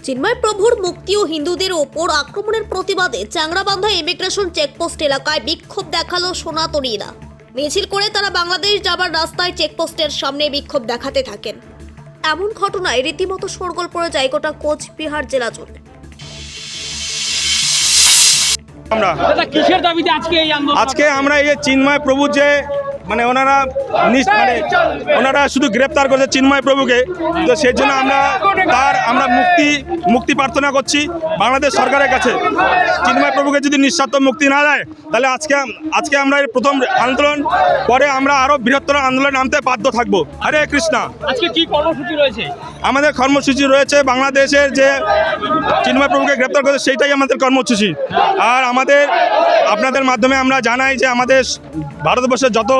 চিন্ময় প্রভুর মুক্তি ও হিন্দুদের ওপর আক্রমণের প্রতিবাদে চ্যাংড়াবান্ধা ইমিগ্রেশন চেকপোস্ট এলাকায় বিক্ষোভ দেখালো সনাতনীরা। মিছিল করে তারা বাংলাদেশ যাবার রাস্তায় চেকপোস্টের সামনে বিক্ষোভ দেখাতে থাকেন। এমন ঘটনায় রীতিমতো শোরগোল পড়ে যায় গোটা কোচবিহার জেলা জুড়ে। আজকে আমরা এই চিন্ময় প্রভু যে ওনারা শুধু গ্রেপ্তার করেছে চিন্ময় প্রভুকে, তো সেই জন্য আমরা মুক্তি প্রার্থনা করছি বাংলাদেশ সরকারের কাছে। চিন্ময় প্রভুকে যদি নিঃস্বার্থ মুক্তি না দেয় তাহলে আজকে আমরা এর প্রথম আন্দোলন, পরে আমরা আরো বৃহত্তর আন্দোলন নামতে বাধ্য থাকবো। হরে কৃষ্ণ। আজকে কি কর্মসূচি রয়েছে? আমাদের কর্মসূচি রয়েছে বাংলাদেশের যে চিন্ময় প্রভুকে গ্রেপ্তার করেছে সেইটাই আমাদের কর্মসূচি। আর আপনাদের মাধ্যমে আমরা জানাই যে আমাদের ভারতবর্ষের যত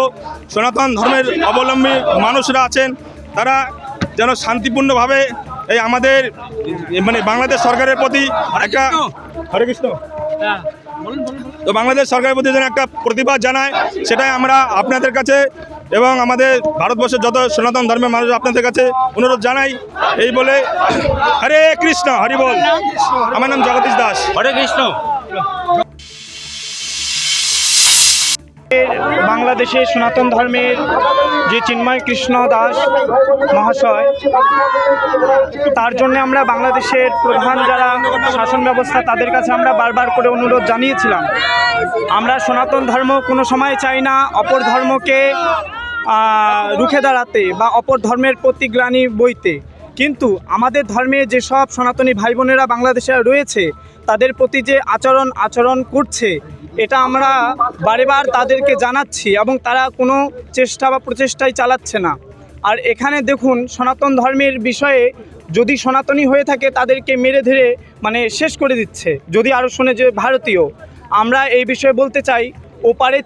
সনাতন ধর্মের অবলম্বী মানুষরা আছেন তারা যেন শান্তিপূর্ণভাবে এই আমাদের বাংলাদেশ সরকারের প্রতি একটা হরে কৃষ্ণ তো বাংলাদেশ সরকারের প্রতি যেন একটা প্রতিবাদ জানায়, সেটাই আমরা আপনাদের কাছে এবং আমাদের ভারতবর্ষের যত সনাতন ধর্মের মানুষ আপনাদের কাছে অনুরোধ জানাই। এই বলে হরে কৃষ্ণ, হরি বল। আমার নাম জগদীশ দাস। হরে কৃষ্ণ। বাংলাদেশের সনাতন ধর্মের যে চিন্ময় কৃষ্ণ দাস মহাশয়, তার জন্য আমরা বাংলাদেশের প্রধান যারা শাসন ব্যবস্থা তাদের কাছে আমরা বারবার করে অনুরোধ জানিয়েছিলাম। আমরা সনাতন ধর্ম কোনো সময় চাই না অপর ধর্মকে রুখে দাঁড়াতে বা অপর ধর্মের প্রতিগ্লানি বইতে, কিন্তু আমাদের ধর্মে যেসব সনাতনী ভাই বোনেরা বাংলাদেশে রয়েছে তাদের প্রতি যে আচরণ করছে, এটা আমরা বারেবার তাদেরকে জানাচ্ছি এবং তারা কোনো চেষ্টা বা প্রচেষ্টাই চালাচ্ছে না। আর এখানে দেখুন, সনাতন ধর্মের বিষয়ে যদি সনাতনী হয়ে থাকে তাদেরকে মেরে ধরে শেষ করে দিচ্ছে, যদি আরও শুনে যে ভারতীয়। আমরা এই বিষয়ে বলতে চাই, ওপারে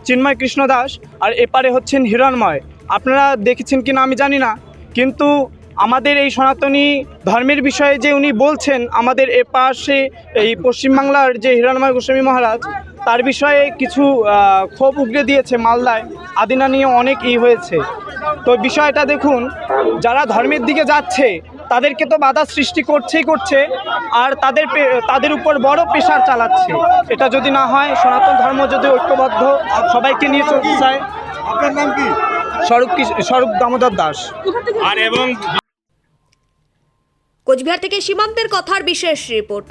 চিন্ময় কৃষ্ণ দাস আর এপারে হচ্ছেন হিরণময়। আপনারা দেখেছেন কি না আমি জানি না, কিন্তু আমাদের এই সনাতনী ধর্মের বিষয়ে যে উনি বলছেন, আমাদের এপাশে এই পশ্চিমবাংলার যে হিরণময় গোস্বামী মহারাজ, তার বিষয়ে কিছু ক্ষোভ উগরে দিয়েছে মালদায়, আদিনা নিয়ে অনেক হয়েছে। তো বিষয়টা দেখুন, যারা ধর্মের দিকে যাচ্ছে তাদেরকে তো বাধা সৃষ্টি করছে আর তাদের উপর বড় প্রেশার চালাচ্ছে। এটা যদি না হয়, সনাতন ধর্ম যদি ঐক্যবদ্ধ সবাইকে নিয়ে চলতে চায়। আপনার নাম কি? স্বরূপ দামোদর দাস। কোচবিহার থেকে সীমান্তের কথার বিশেষ রিপোর্ট।